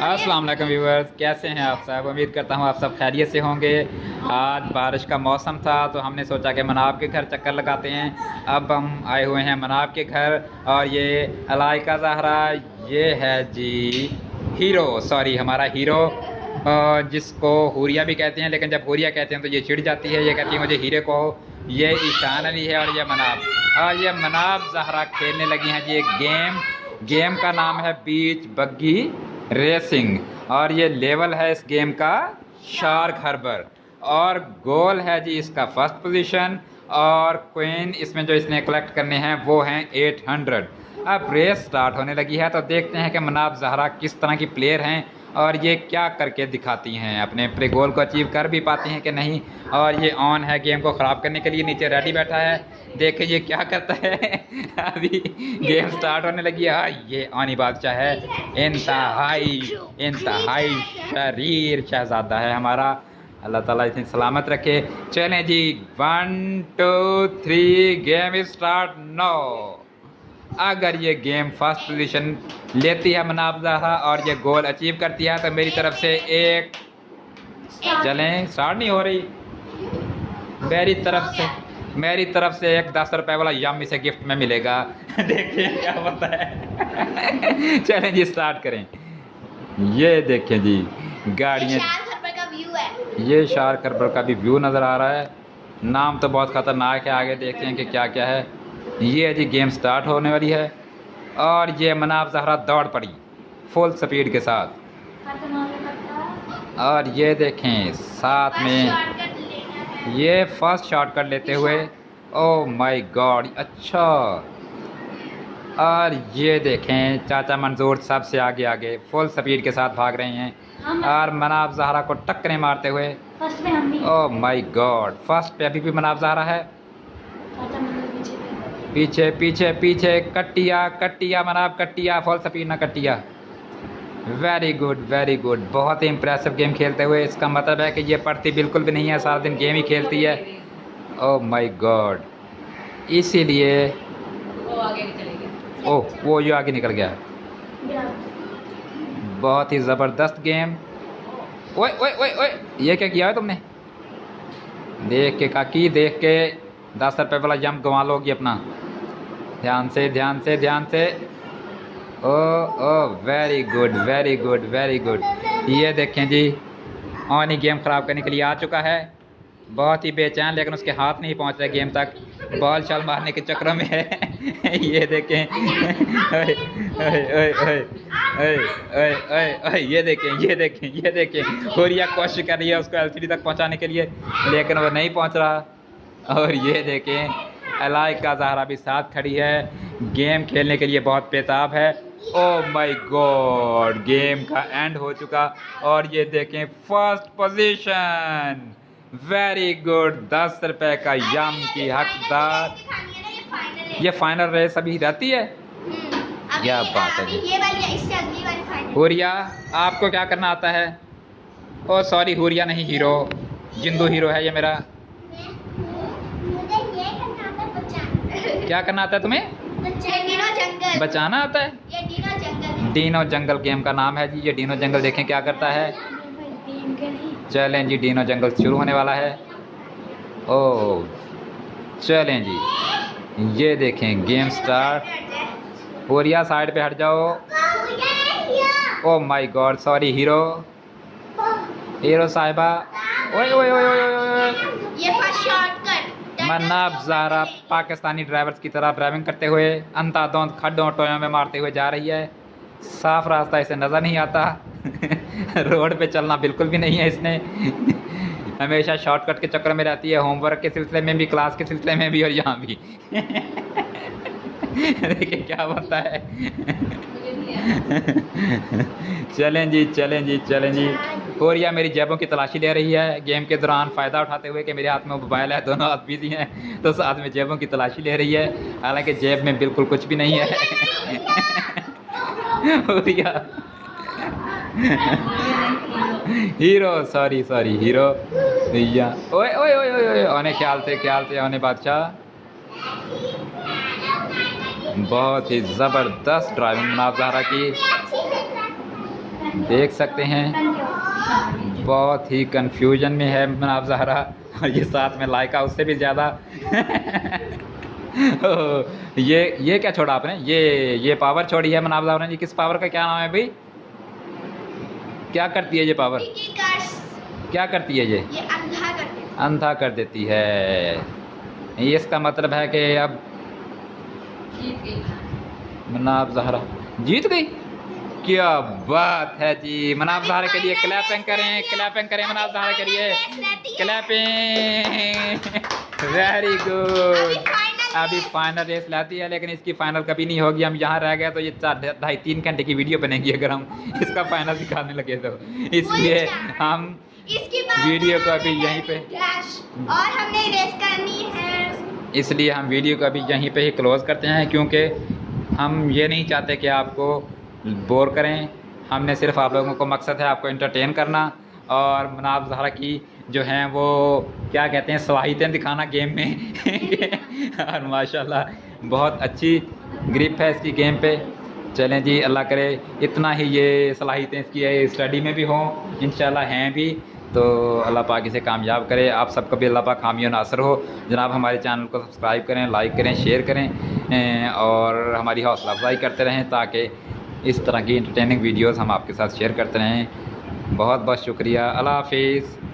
अस्सलाम वालेकुम व्यूअर्स, कैसे हैं आप सब। उम्मीद करता हूँ आप सब खैरियत से होंगे। आज बारिश का मौसम था तो हमने सोचा कि मनाब के घर चक्कर लगाते हैं। अब हम आए हुए हैं मनाब के घर और ये अलाइका ज़हरा, ये है जी हीरो, सॉरी हमारा हीरो, जिसको हुरिया भी कहते हैं, लेकिन जब हुरिया कहते हैं तो ये चिढ़ जाती है, ये कहती है मुझे हीरे कहो। ये ईशान अली है और ये मनाब ज़हरा खेलने लगी हैं जी एक गेम का नाम है बीच बग्गी रेसिंग और ये लेवल है इस गेम का शार्क हार्बर और गोल है जी इसका फर्स्ट पोजीशन और क्वीन इसमें जो इसने कलेक्ट करने हैं वो हैं 800। अब रेस स्टार्ट होने लगी है तो देखते हैं कि मनाब ज़हरा किस तरह की प्लेयर हैं और ये क्या करके दिखाती हैं, अपने प्ले गोल को अचीव कर भी पाती हैं कि नहीं। और ये ऑन है गेम को ख़राब करने के लिए, नीचे रेडी बैठा है, देखिए ये क्या करता है। अभी गेम स्टार्ट होने लगी है। ये आनी बादशाह है, इंतहाई शरीर शहजादा है हमारा, अल्लाह ताला इतनी सलामत रखे। चलें जी 1 2 3 गेम स्टार्ट नो। अगर ये गेम फर्स्ट पोजीशन लेती है मनाब ज़हरा और ये गोल अचीव करती है तो मेरी तरफ से एक चलें स्टार्ट नहीं हो रही, मेरी तरफ से एक 10 रुपए वाला यम इसे गिफ्ट में मिलेगा। देखिए क्या होता है। चलें जी स्टार्ट करें। ये देखें जी गाड़ियाँ, ये शार्क हार्बर का भी व्यू नज़र आ रहा है। नाम तो बहुत ख़तरनाक है, आगे देखते हैं कि क्या क्या है। ये जी गेम स्टार्ट होने वाली है और ये मनाब ज़हरा दौड़ पड़ी फुल स्पीड के साथ और ये देखें साथ में ये फर्स्ट शॉर्टकट लेते हुए, ओह माय गॉड, अच्छा। और ये देखें चाचा मंजूर सबसे आगे फुल स्पीड के साथ भाग रहे हैं और मनाब ज़हरा को टक्करें मारते हुए। ओह माय गॉड, फर्स्ट पे अभी भी मनाब ज़हरा है, पीछे पीछे पीछे कट्टिया मनाब कट्टिया, फुल स्पीड ना कट्टिया। वेरी गुड, बहुत ही इम्प्रेसिव गेम खेलते हुए। इसका मतलब है कि ये पढ़ती बिल्कुल भी नहीं है, सारा दिन गेम ही खेलती है। ओह माय गॉड, इसीलिए वो ये आगे निकल गया। बहुत ही ज़बरदस्त गेम। ओए ये क्या किया है तुमने? देख के काकी, देख के 10 रुपए वाला यम गंवा लोगी अपना। ध्यान से। ओ वेरी गुड। ये देखें जी ऑन ही गेम ख़राब करने के लिए आ चुका है, बहुत ही बेचैन, लेकिन उसके हाथ नहीं पहुंच रहे गेम तक, बॉल छल मारने के चक्रों में है। ये देखें, ये देखें हुरिया कोशिश कर रही है उसको एलसीडी तक पहुंचाने के लिए, लेकिन वो नहीं पहुंच रहा। और ये देखें अलाइका ज़हरा भी साथ खड़ी है, गेम खेलने के लिए बहुत बेताब है। ओह माय गॉड, गेम का एंड हो चुका और ये देखें फर्स्ट पोजीशन। वेरी गुड, 10 रुपए का यम की हकदार। ये फाइनल रेस अभी रहती है, क्या बात है। हुरिया आपको क्या करना आता है? ओ सॉरी, हुरिया नहीं, हीरो, जिंदू हीरो है ये मेरा। क्या करना आता है तुम्हें? बचाना आता है। ये डीनो जंगल गेम का नाम है जी। ये डीनो जंगल देखें क्या करता है। चलें जी डीनो जंगल शुरू होने वाला है। ओह चलें जी, ये देखें गेम स्टार्ट। हुरिया साइड पे हट जाओ। Oh my God, sorry hero साहिबा। ओए ये फर्स्ट शॉर्टकट। मनाब ज़हरा पाकिस्तानी ड्राइवर्स की तरह ड्राइविंग करते हुए अंधाधुंध खड्डों टोयों में मारते हुए जा रही है। साफ रास्ता इसे नज़र नहीं आता। रोड पे चलना बिल्कुल भी नहीं है इसने। हमेशा शॉर्टकट के चक्कर में रहती है, होमवर्क के सिलसिले में भी, क्लास के सिलसिले में भी और यहाँ भी। देखिए क्या होता है। चलें जी। हुरिया मेरी जेबों की तलाशी ले रही है गेम के दौरान, फ़ायदा उठाते हुए कि मेरे हाथ में मोबाइल है, दोनों हाथ बिजी हैं, तो साथ में जेबों की तलाशी ले रही है, हालांकि जेब में बिल्कुल कुछ भी नहीं है। हुरिया हीरो, सॉरी हीरो भैया। ओए आने ख्याल से आने बादशाह। बहुत ही ज़बरदस्त ड्राइविंग मनाब ज़हरा की। देख सकते हैं बहुत ही कंफ्यूजन में है मनाब ज़हरा, और ये साथ में लाइका उससे भी ज़्यादा। ये क्या छोड़ा आपने? ये पावर छोड़ी है मनाब ज़हरा ने। किस पावर का क्या नाम है भाई? क्या करती है ये पावर? क्या करती है ये अंधा कर देती है। ये इसका मतलब है कि अब मनाब ज़हरा जीत गई। क्या बात है जी, मनाब ज़हरा के लिए क्लैपिंग करें मनाब ज़हरा के लिए, क्लैपिंग। Very good. अभी फाइनल रेस लाती है, लेकिन इसकी फाइनल कभी नहीं होगी। हम यहाँ रह गए तो ये 2.5-3 घंटे की वीडियो बनेगी अगर हम इसका फाइनल दिखाने लगे तो। इसलिए हम वीडियो को अभी यहीं पे, और हमने रेस करनी है, इसलिए हम वीडियो को अभी यहीं पे ही क्लोज़ करते हैं, क्योंकि हम ये नहीं चाहते कि आपको बोर करें। हमने सिर्फ आप लोगों को मकसद है आपको एंटरटेन करना, और मनाब ज़हरा की जो हैं वो क्या कहते हैं सलाहियतें दिखाना गेम में। और माशाल्लाह बहुत अच्छी ग्रिप है इसकी गेम पे। चलें जी, अल्लाह करे इतना ही ये सलाहियतें इसकी स्टडी में भी हों, इंशाल्लाह हैं भी, तो अल्लाह पाक इसे कामयाब करे। आप सबको भी अल्लाह पाक हामी नासर हो। जनाब हमारे चैनल को सब्सक्राइब करें, लाइक करें, शेयर करें, और हमारी हौसला अफजाई करते रहें ताकि इस तरह की इंटरटेनिंग वीडियोस हम आपके साथ शेयर करते रहें। बहुत बहुत शुक्रिया। अल्लाह हाफिज़।